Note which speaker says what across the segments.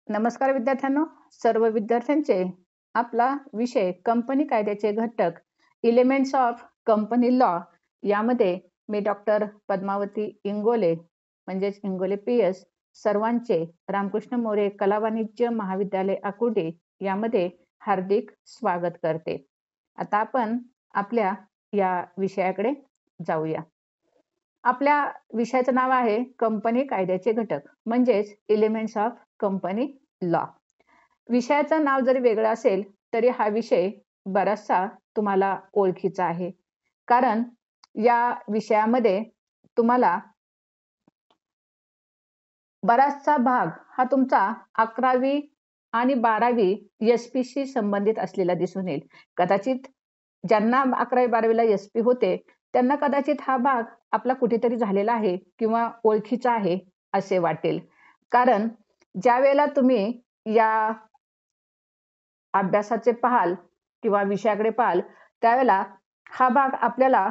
Speaker 1: नमस्कार विद्यार्थ्यांनो, सर्व विद्यार्थ्यांचे आपला विषय कंपनी कायद्याचे घटक एलिमेंट्स ऑफ कंपनी लॉ यामध्ये मी डॉक्टर पद्मावती इंगोले म्हणजेच इंगोले PS सर्वांचे रामकृष्ण मोरे कला वाणिज्य महाविद्यालय अकुर्डी यामध्ये हार्दिक स्वागत करते. आता आपण आपल्या या विषयाकडे जाऊया. आपल्या विषयाचं नाव आहे कंपनी कायद्याचे घटक म्हणजेच एलिमेंट्स ऑफ कंपनी लॉ. विषयाचं नाव जरी वेगळं असेल तरी हा विषय बराचसा तुम्हाला ओळखीचा आहे. कारण या विषयामध्ये तुम्हाला बराचसा भाग हा तुमचा 11वी आणि 12वी SP संबंधित असलेला दिसून येईल. कदाचित ज्यांना 11वी-12वीला SP होते त्यांना कदाचित हा भाग आपला कुठेतरी झालेला आहे किंवा ओळखीचा आहे असे वाटेल. कारण ज्यावेळेला तुम्ही या अभ्यासाचे पाहाल किंवा विषयाकडे पाहाल त्यावेळेला हा भाग आपल्याला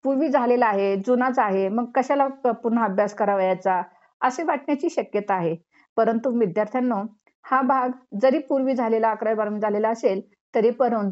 Speaker 1: पूर्वी झालेला आहे, जुनाच आहे, मग कशाला पुन्हा अभ्यास करावा याचा असे वाटण्याची शक्यता आहे. परंतु विद्यार्थ्यांनो, हा भाग जरी पूर्वी झालेला 11वी-12वी झालेला असेल तरी पण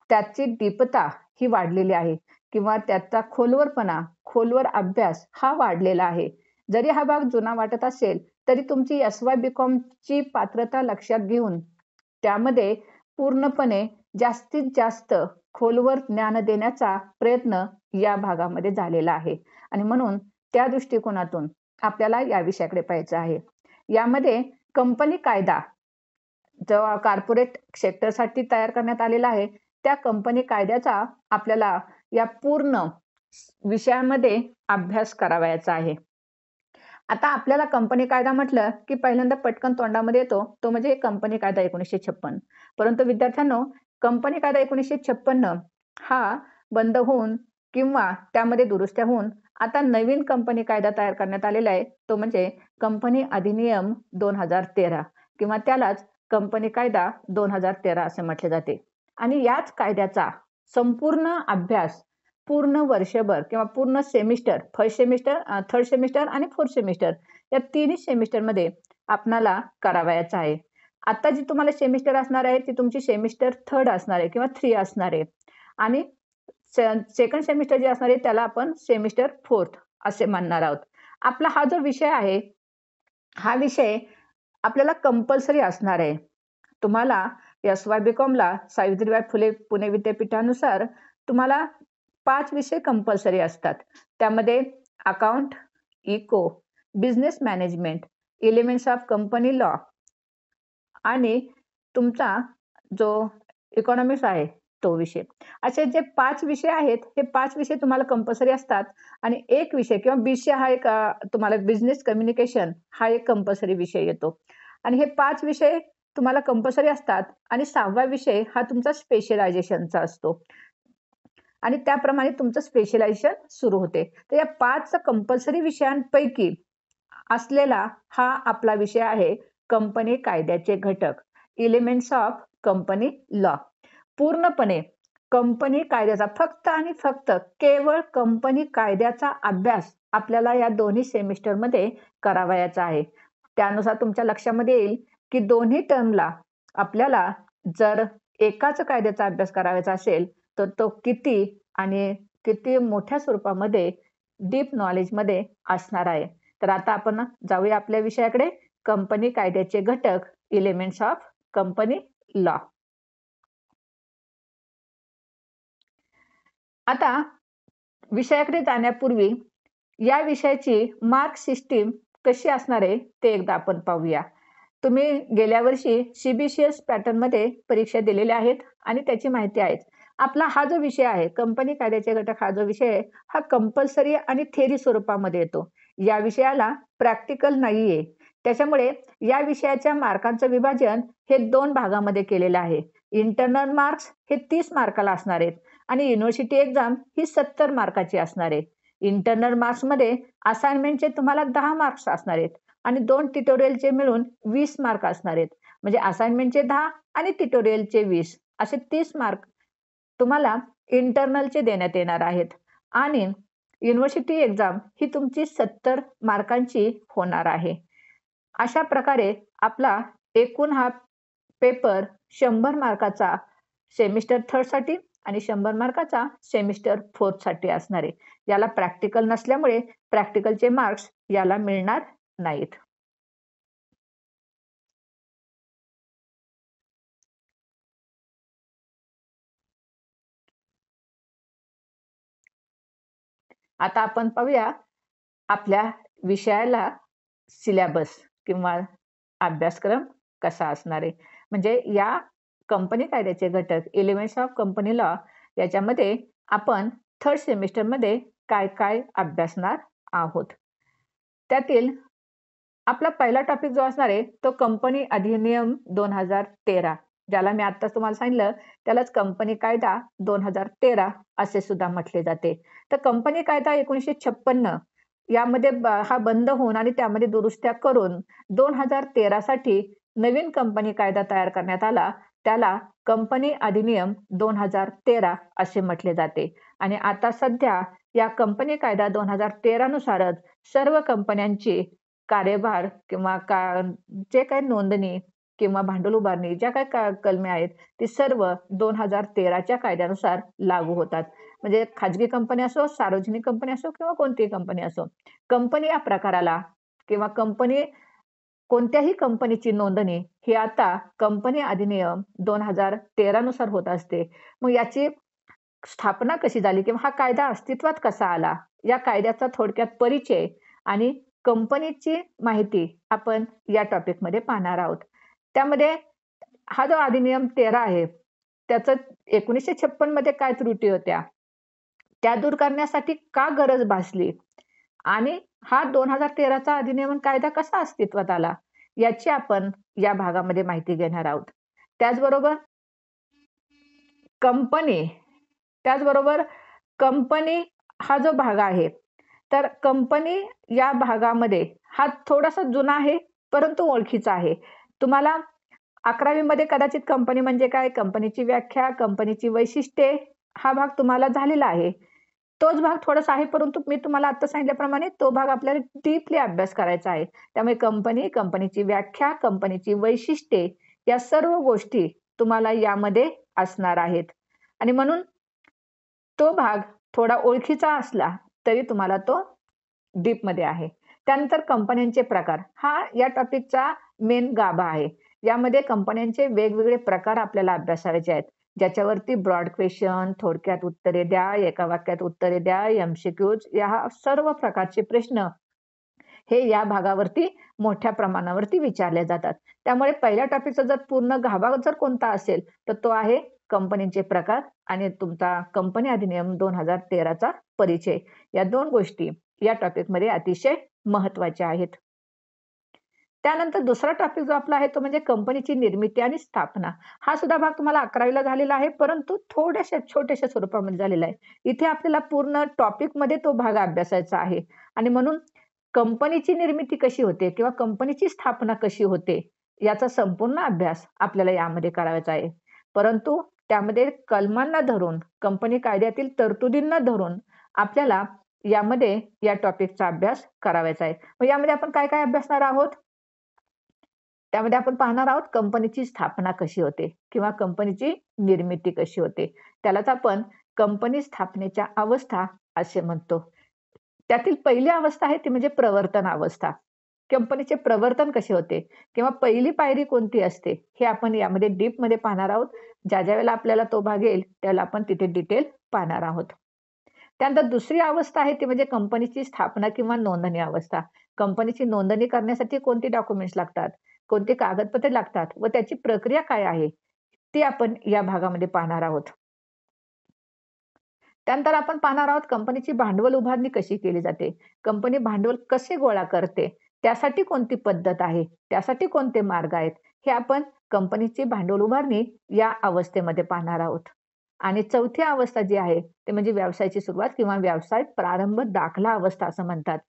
Speaker 1: त्याची डीपता ही वाढलेली आहे किंवा त्याचा खोलवर अभ्यास हा वाढलेला आहे. जरी हा भाग जुना वाटत असेल तरी तुमची SY-BComची पात्रता लक्षात घेऊन त्यामध्ये पूर्णपणे जास्तीत जास्त खोलवर ज्ञान देण्याचा प्रयत्न या भागामध्ये झालेला आहे आणि म्हणून त्या दृष्टिकोनातून आपल्याला या विषयाकडे पाहायचं आहे. यामध्ये कंपनी कायदा जो कॉर्पोरेट सेक्टरसाठी तयार करण्यात आलेला आहे त्या कंपनी कायद्याचा आपल्याला या पूर्ण विषयामध्ये अभ्यास करावयाचा आहे. आता आपल्याला कंपनी कायदा म्हटलं की पहिल्यांदा पटकन तोंडामध्ये येतो तो म्हणजे कंपनी कायदा 1956. परंतु विद्यार्थ्यांनो, कंपनी कायदा 1956 हा बंद होऊन किंवा त्यामध्ये दुरुस्त्या होऊन आता नवीन कंपनी कायदा तयार करण्यात आलेला आहे. तो म्हणजे कंपनी अधिनियम 2013 किंवा त्यालाच कंपनी कायदा 2013 असे म्हटले जाते. आणि याच कायद्याचा संपूर्ण अभ्यास पूर्ण वर्षभर किंवा पूर्ण semester, first semester, third semester आणि फोर्थ सेमिस्टर या तिन्ही सेमिस्टरमध्ये आपणाला करावयाचा आहे. आता जी तुम्हाला सेमिस्टर असणार आहे ती तुमची सेमिस्टर 3rd असणार आहे किंवा 3 असणार आहे आणि सेकंड सेमिस्टर जे असणार आहे त्याला आपण सेमिस्टर 4th असे म्हणणार आहोत. आपला हा जो विषय आहे हा विषय आपल्याला कंपल्सरी असणार आहे. तुम्हाला SY-BComला सावित्रीबाई फुले पुणे विद्यापीठानुसार तुम्हाला 5 विषय कंपल्सरी असतात. त्यामध्ये account, eco, business management, elements of company law आणि तुमचा जो इकॉनॉमिक्स आहे तो विषय. असे जे 5 विषय आहेत हे 5 विषय तुम्हाला कंपल्सरी असतात आणि एक विषय किंवा BC हा एक तुम्हाला बिझनेस कम्युनिकेशन हा एक कंपल्सरी विषय येतो आणि हे 5 विषय तुम्हाला कंपल्सरी असतात आणि 6वा विषय हा तुमचा स्पेशलायझेशनचा असतो आणि त्याप्रमाणे तुमचं स्पेशलायझेशन सुरू होते. तर या 5 कंपल्सरी विषयांपैकी असलेला हा आपला विषय आहे कंपनी कायद्याचे घटक, एलिमेंट्स ऑफ कंपनी लॉ. पूर्णपणे कंपनी कायद्याचा फक्त आणि फक्त केवळ कंपनी कायद्याचा अभ्यास आपल्याला या दोन्ही सेमिस्टरमध्ये करावयाचा आहे. त्यानुसार तुमच्या लक्षामध्ये येईल की दोन्ही टर्मला आपल्याला जर एकाच कायद्याचा अभ्यास करायचा असेल तर तो किती मोठ्या स्वरूपामध्ये डीप नॉलेजमध्ये असणार आहे. तर आता आपण जाऊया आपल्या विषयाकडे, कंपनी कायद्याचे घटक, एलिमेंट्स ऑफ कंपनी लॉ. आता विषयाकडे जाण्यापूर्वी या विषयाची मार्क सिस्टीम कशी असणार आहे ते एकदा आपण पाहूया. तुम्ही गेल्या वर्षी CBCS पॅटर्नमध्ये परीक्षा दिलेल्या आहेत आणि त्याची माहिती आहे. आपला हा जो विषय आहे कंपनी कायद्याचे घटक हा जो विषय आहे हा कंपल्सरी आणि थेरी स्वरूपामध्ये येतो. या विषयाला प्रॅक्टिकल नाहीये. त्याच्यामुळे या विषयाच्या मार्कांचं विभाजन हे 2 भागामध्ये केलेलं आहे. इंटरनल मार्क्स हे 30 मार्काला असणार आहेत आणि युनिव्हर्सिटी एक्झाम ही 70 मार्काची असणार आहे. इंटरनल मार्क्समध्ये असाइनमेंटचे तुम्हाला 10 मार्क्स असणार आहेत आणि 2 ट्युटोरियलचे मिळून 20 मार्क असणार आहेत. म्हणजे असाइनमेंटचे 10 आणि ट्युटोरियलचे 20 असे 30 मार्क तुम्हाला इंटरनलचे देण्यात येणार आहेत आणि युनिव्हर्सिटी एक्झाम ही तुमची 70 मार्कांची होणार आहे. अशा प्रकारे आपला एकूण हा पेपर 100 मार्काचा सेमिस्टर 3 साठी आणि 100 मार्काचा सेमिस्टर 4 साठी असणार आहे. याला प्रॅक्टिकल नसल्यामुळे प्रॅक्टिकलचे मार्क्स याला मिळणार नाहीत. आता आपण पाहूया आपल्या विषयाला सिलॅबस किंवा अभ्यासक्रम कसा असणार आहे. म्हणजे या कंपनी कायद्याचे घटक एलिमेंट्स ऑफ कंपनी लॉ याच्यामध्ये आपण 3rd सेमिस्टरमध्ये काय-काय अभ्यासणार आहोत. त्यातील आपला पहिला टॉपिक जो असणार आहे तो कंपनी अधिनियम 2013 ज्याला मी आत्ताच तुम्हाला सांगितलं त्यालाच कंपनी कायदा 2013 असे सुद्धा म्हटले जाते. तर कंपनी कायदा 1956 यामध्ये हा बंद होऊन आणि त्यामध्ये दुरुस्त्या करून 2013 साठी नवीन कंपनी कायदा तयार करण्यात आला. त्याला कंपनी अधिनियम 2013 असे म्हटले जाते आणि आता सध्या या कंपनी कायदा 2013 नुसारच सर्व कंपन्यांची कार्यभार किंवा जे काही नोंदणी किंवा भांडवल उभारणी ज्या काही कलमे आहेत ती सर्व 2013 च्या कायद्यानुसार लागू होतात. म्हणजे खाजगी कंपनी असो, सार्वजनिक कंपनी असो किंवा कोणतीही कंपनी असो. कंपनी या प्रकाराला किंवा कोणत्याही कंपनीची नोंदणी ही आता कंपनी अधिनियम 2013 नुसार होत असते. मग याची स्थापना कशी झाली किंवा हा कायदा अस्तित्वात कसा आला? या कायद्याचा थोडक्यात परिचय आणि कंपनीची माहिती आपण या टॉपिकमध्ये पाहणार आहोत. त्यामध्ये हा जो अधिनियम 13 आहे, त्याचं 1956 मध्ये काय त्रुटी होत्या? त्या दूर करण्यासाठी का गरज भासली? आणि हा 2013 चा अधिनियम कायदा कसा अस्तित्वात आला? याची आपण या भागामध्ये माहिती घेणार आहोत. त्याचबरोबर कंपनी त्याचबरोबर कंपनी हा जो भाग आहे, तर कंपनी या भागामध्ये हा थोडासा जुना आहे, परंतु ओळखीचा आहे. तुम्हाला 11वी मध्ये कदाचित कंपनी म्हणजे काय, कंपनीची व्याख्या, कंपनीची वैशिष्ट्ये हा भाग तुम्हाला झालेला आहे. तोच भाग थोडासा आहे, परंतु मी तुम्हाला आता सांगितल्याप्रमाणे तो भाग आपल्याला डीपली अभ्यास करायचा आहे. त्यामुळे कंपनी, कंपनीची व्याख्या, कंपनीची वैशिष्ट्ये या सर्व गोष्टी तुम्हाला यामध्ये असणार आहेत आणि म्हणून तो भाग थोडा ओळखीचा असला तरी तुम्हाला तो डीपमध्ये आहे. त्यानंतर कंपन्यांचे प्रकार हा या टॉपिकचा मेन गाभा आहे. यामध्ये कंपन्यांचे वेगवेगळे प्रकार आपल्याला अभ्यासायचे आहेत. ज्याच्यावरती ब्रॉड क्वेशन, थोडक्यात उत्तरे द्या, एका वाक्यात उत्तरे द्या, एम-सी-क्यूज या सर्व प्रकारचे प्रश्न हे या भागावरती मोठ्या प्रमाणावरती विचारले जातात. त्यामुळे पहिल्या टॉपिकचा जर पूर्ण गाभा जर कोणता असेल, तर तो आहे कंपनीचे प्रकार आणि तुमचा कंपनी अधिनियम 2013 चा परिचय. या 2 गोष्टी या टॉपिकमध्ये अतिशय महत्त्वाच्या आहेत. त्यानंतर दुसरा टॉपिक जो आपला आहे तो म्हणजे कंपनीची निर्मिती आणि स्थापना. हा सुद्धा भाग तुम्हाला 11वी ला झालेला आहे, परंतु थोड्याशा छोट्याशा स्वरूपामध्ये झालेला आहे. इथे आपल्याला पूर्ण टॉपिकमध्ये तो भाग अभ्यासायचा आहे आणि म्हणून कंपनीची निर्मिती कशी होते किंवा कंपनीची स्थापना कशी होते, याचा संपूर्ण अभ्यास आपल्याला यामध्ये करायचा आहे. परंतु त्यामध्ये कलमांना धरून, कंपनी कायद्यातील तरतुदींना धरून आपल्याला यामध्ये या टॉपिकचा अभ्यास करायचा आहे. मग यामध्ये आपण काय-काय अभ्यासणार आहोत? त्यामध्ये आपण पाहणार आहोत कंपनीची स्थापना कशी होते किंवा कंपनीची निर्मिती कशी होते. त्यालाच आपण कंपनी स्थापनेच्या अवस्था असे म्हणतो. त्यातील पहिली अवस्था आहे ती म्हणजे प्रवर्तन अवस्था. कंपनीचे प्रवर्तन कसे होते किंवा पहिली पायरी कोणती असते हे आपण यामध्ये डीपमध्ये पाहणार आहोत. ज्या वेळेला आपल्याला तो भाग येईल त्याला आपण तिथे डिटेल पाहणार आहोत. त्यानंतर दुसरी अवस्था आहे ती म्हणजे कंपनीची स्थापना किंवा नोंदणी अवस्था. कंपनीची नोंदणी करण्यासाठी कोणती डॉक्युमेंट्स लागतात, कोणती कागदपत्रे लागतात व त्याची प्रक्रिया काय आहे, ती आपण या भागामध्ये पाहणार आहोत. त्यानंतर आपण पाहणार आहोत कंपनीची भांडवल उभारणी कशी केली जाते, कंपनी भांडवल कसे गोळा करते, त्यासाठी कोणती पद्धत आहे, त्यासाठी कोणते मार्ग आहेत, हे आपण कंपनीची भांडवल उभारणी या अवस्थेमध्ये पाहणार आहोत. आणि चौथी अवस्था जी आहे ते म्हणजे व्यवसायाची सुरुवात किंवा व्यवसाय प्रारंभ दाखला अवस्था असं म्हणतात.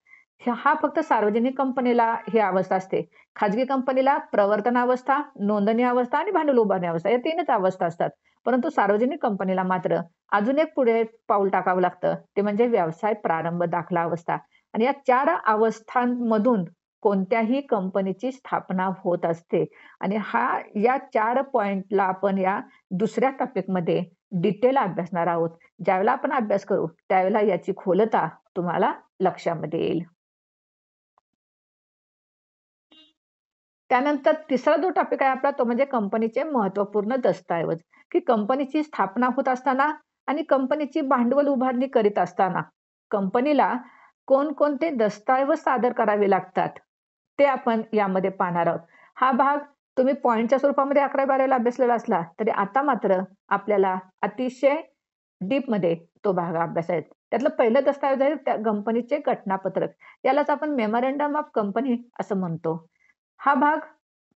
Speaker 1: हा फक्त सार्वजनिक कंपनीला ही अवस्था असते. खाजगी कंपनीला प्रवर्तन अवस्था, नोंदणी अवस्था आणि भांडवल उभारणी अवस्था या 3च अवस्था असतात. परंतु सार्वजनिक कंपनीला मात्र अजून एक पुढे पाऊल टाकावं लागतं. ते म्हणजे व्यवसाय प्रारंभ दाखला अवस्था आणि या 4 अवस्थांमधून कोणत्याही कंपनीची स्थापना होत असते आणि या 4 पॉइंटला आपण या दुसऱ्या टॉपिकमध्ये डिटेल अभ्यासणार आहोत. ज्यावेळेला आपण अभ्यास करू, त्यावेळेला याची खोलता तुम्हाला लक्षामध्ये येईल. त्यानंतर तिसरा जो टॉपिक आहे आपला तो म्हणजे कंपनीचे महत्त्वपूर्ण दस्तऐवज, की कंपनीची स्थापना होत असताना आणि कंपनीची भांडवल उभारणी करीत असताना कंपनीला कोणकोणते दस्तऐवज सादर करावे लागतात, ते आपण यामध्ये पाहणार आहोत. हा भाग तुम्ही पॉइंटच्या स्वरूपामध्ये 11वी-12वीला अभ्यासलेला असला, तरी आता मात्र आपल्याला अतिशय डीपमध्ये तो भाग अभ्यासायचा. त्यातलं पहिलं दस्तऐवज आहे त्या कंपनीचे घटनापत्रक. यालाच आपण मेमोरंडम ऑफ कंपनी असं म्हणतो. हा भाग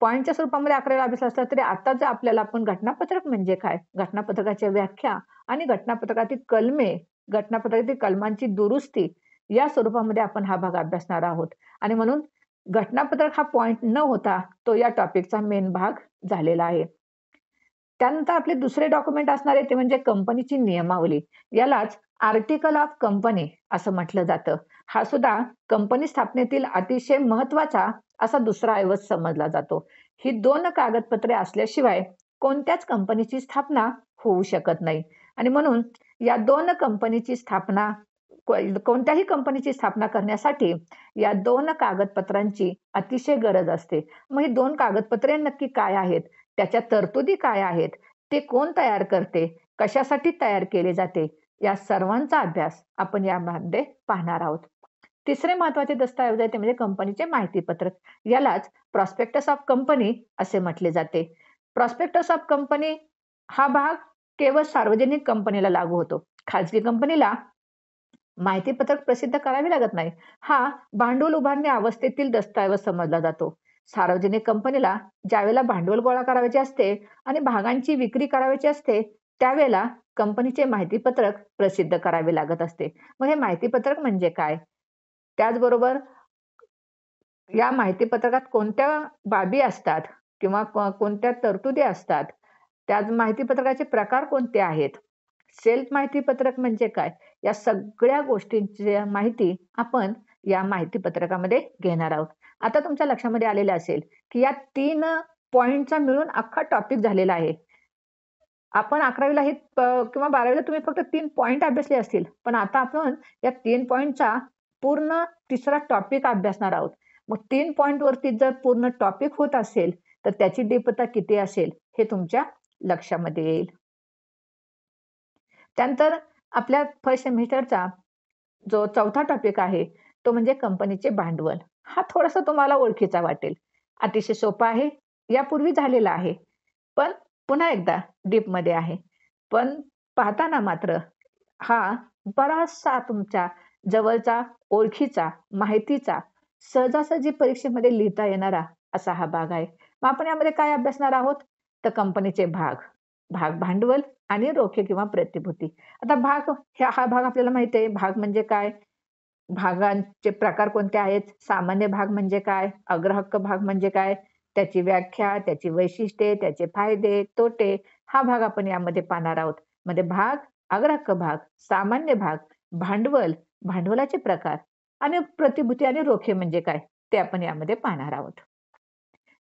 Speaker 1: पॉइंटच्या स्वरूपामध्ये 11वीला अभ्यासला असला तरी आता जर आपल्याला आपण घटनापत्रक म्हणजे काय, घटनापत्रकाच्या व्याख्या आणि घटनापत्रकातील कलमे, घटनापत्रकातील कलमांची दुरुस्ती या स्वरूपामध्ये आपण हा भाग अभ्यासणार आहोत. आणि म्हणून घटनापत्रक हा पॉइंट न होता तो या टॉपिकचा मेन भाग झालेला आहे. त्यानंतर आपले दुसरे डॉक्युमेंट असणार आहे ते म्हणजे कंपनीची नियमावली. यालाच आर्टिकल ऑफ कंपनी असं म्हटलं जातं. हा सुद्धा कंपनी स्थापनेतील अतिशय महत्त्वाचा असा दुसरा ऐवज समजला जातो. ही 2 कागदपत्रे असल्याशिवाय कोणत्याच कंपनीची स्थापना होऊ शकत नाही आणि म्हणून या 2 कंपनीची स्थापना कोणत्याही कंपनीची स्थापना करण्यासाठी या 2 कागदपत्रांची अतिशय गरज असते. मग ही 2 कागदपत्रे नक्की काय आहेत? त्याच्या तरतुदी काय आहेत? ते कोण तयार करते? कशासाठी तयार केले जाते? या सर्वांचा अभ्यास आपण यामध्ये पाहणार आहोत. तिसरे महत्त्वाचे दस्तऐवज आहे ते म्हणजे कंपनीचे माहितीपत्रक. यालाच प्रॉस्पेक्टस ऑफ कंपनी असे म्हटले जाते. प्रॉस्पेक्टस ऑफ कंपनी हा भाग केवळ सार्वजनिक कंपनीला लागू होतो. खाजगी कंपनीला माहितीपत्रक प्रसिद्ध करावे लागत नाही. हा भांडवल उभारणी अवस्थेतील दस्तऐवज समजला जातो. सार्वजनिक कंपनीला ज्यावेळेला भांडवल गोळा करायचे असते आणि भागांची विक्री करायची असते, त्यावेळेला कंपनीचे माहितीपत्रक प्रसिद्ध करावे लागत असते. मग हे माहितीपत्रक म्हणजे काय? त्याचबरोबर या माहितीपत्रकात कोणत्या बाबी असतात किंवा कोणत्या तरतुदी असतात? त्याच माहितीपत्रकाचे प्रकार कोणते आहेत? सेल्फ माहितीपत्रक म्हणजे काय? या सगळ्या गोष्टींची माहिती आपण या माहितीपत्रकामध्ये घेणार आहोत. आता तुमच्या लक्षामध्ये आलेलं असेल, की या 3 पॉइंटचा मिळून अख्खा टॉपिक झालेला आहे. आपण 11वीला हे किंवा 12वीला तुम्ही फक्त 3 पॉइंट अभ्यासले असतील. पण आता आपण या 3 पॉइंटचा पूर्ण तिसरा टॉपिक अभ्यासणार आहोत. मग 3 पॉइंटवरती जर पूर्ण टॉपिक होत असेल, तर त्याची डीपता किती असेल हे तुमच्या लक्षामध्ये येईल. त्यानंतर आपल्या फर्स्ट सेमिस्टरचा जो चौथा टॉपिक आहे, तो म्हणजे कंपनीचे भांडवल. हा थोडासा तुम्हाला ओळखीचा वाटेल. अतिशय सोपा आहे. यापूर्वी झालेला आहे. पण पुन्हा एकदा डीपमध्ये आहे. पण पाहताना मात्र हा बराचसा तुमच्या जवळचा, ओळखीचा, माहितीचा, सहजासहजी परीक्षेमध्ये लिहिता येणारा असा हा भाग आहे. मग आपण यामध्ये काय अभ्यासणार आहोत? तर कंपनीचे भाग, भाग भांडवल आणि रोखे किंवा प्रतिभूती. आता हा भाग आपल्याला माहिती आहे. भाग म्हणजे काय? भागांचे प्रकार कोणते आहेत? सामान्य भाग म्हणजे काय? अग्रहक्क भाग म्हणजे काय? त्याची व्याख्या, त्याची वैशिष्ट्ये, त्याचे फायदे, तोटे हा भाग आपण यामध्ये पाहणार आहोत. म्हणजे भाग, अग्रहक्क भाग, सामान्य भाग, भांडवल, भांडवलाचे प्रकार आणि प्रतिभूती आणि रोखे म्हणजे काय? ते आपण यामध्ये पाहणार आहोत.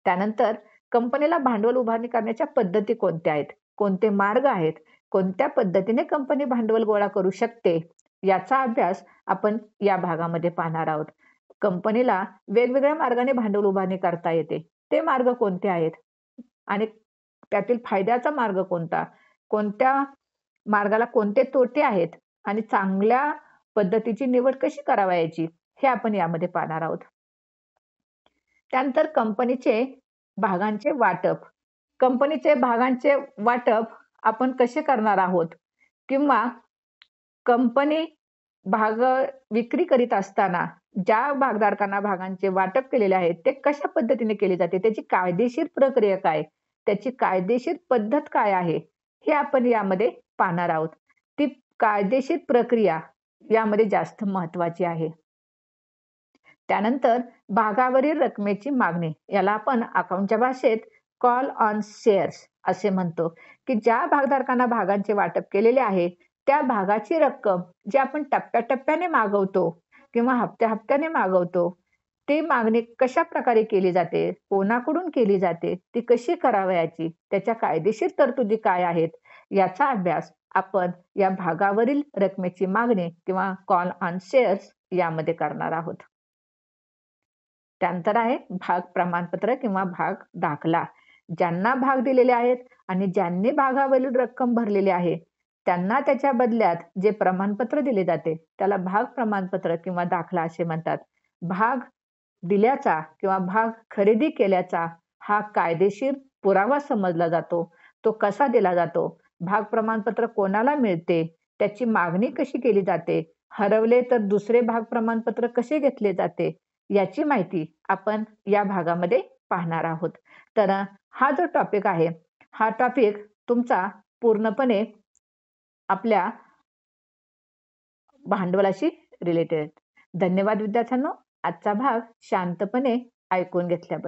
Speaker 1: त्यानंतर कंपनीला भांडवल उभारणी करण्याच्या पद्धती कोणत्या आहेत? कोणते मार्ग आहेत? कोणत्या पद्धतीने कंपनी भांडवल गोळा करू शकते? याचा अभ्यास आपण या भागामध्ये पाहणार आहोत. कंपनीला वेगवेगळ्या मार्गाने भांडवल उभारणी करता येते. ते मार्ग कोणते आहेत? आणि त्यातील फायद्याचा मार्ग कोणता? कोणत्या मार्गाला कोणते तोटे आहेत? आणि चांगल्या पद्धतीची निवड कशी करावयाची? हे आपण यामध्ये पाहणार आहोत. त्यानंतर कंपनीचे भागांचे वाटप. कंपनीचे भागांचे वाटप आपण कसे करणार आहोत? किंवा कंपनी भाग विक्री करीत असताना ज्या भागधारकांना भागांचे वाटप केलेले आहे, ते कशा पद्धतीने केले जाते? त्याची कायदेशीर प्रक्रिया काय? त्याची कायदेशीर पद्धत काय आहे? हे आपण यामध्ये पाहणार आहोत. ती कायदेशीर प्रक्रिया यामध्ये जास्त महत्त्वाची आहे. त्यानंतर भागावरील रकमेची मागणी. याला आपण अकाउंटच्या भाषेत कॉल ऑन शेअर्स असे म्हणतो, की ज्या भागधारकांना भागांचे वाटप केलेले आहे, त्या भागाची रक्कम जी आपण टप्प्याटप्प्याने मागवतो किंवा हप्त्या-हप्त्याने मागवतो, ती मागणी कशाप्रकारे केली जाते, कोणाकडून केली जाते, ती कशी करावयाची, त्याच्या कायदेशीर तरतुदी काय आहेत, याचा अभ्यास आपण या भागावरील रकमेची मागणी किंवा कॉल ऑन शेअर्स यामध्ये करणार आहोत. त्यानंतर आहे भाग प्रमाणपत्र किंवा भाग दाखला. ज्यांना भाग दिलेले आहेत आणि ज्यांनी भागावरील रक्कम भरलेली आहे, त्यांना त्याच्या बदल्यात जे प्रमाणपत्र दिले जाते, त्याला भाग प्रमाणपत्र किंवा दाखला असे म्हणतात. भाग दिल्याचा किंवा भाग खरेदी केल्याचा हा कायदेशीर पुरावा समजला जातो. तो कसा दिला जातो? भाग प्रमाणपत्र कोणाला मिळते? त्याची मागणी कशी केली जाते? हरवले तर दुसरे भाग प्रमाणपत्र कसे घेतले जाते? याची माहिती आपण या भागामध्ये पाहणार आहोत. तर हा जो टॉपिक आहे, हा टॉपिक तुमचा पूर्णपणे आपल्या भांडवलाशी रिलेटेड. धन्यवाद विद्यार्थ्यांनो. आजचा भाग शांतपणे ऐकून घेतल्याबद्दल.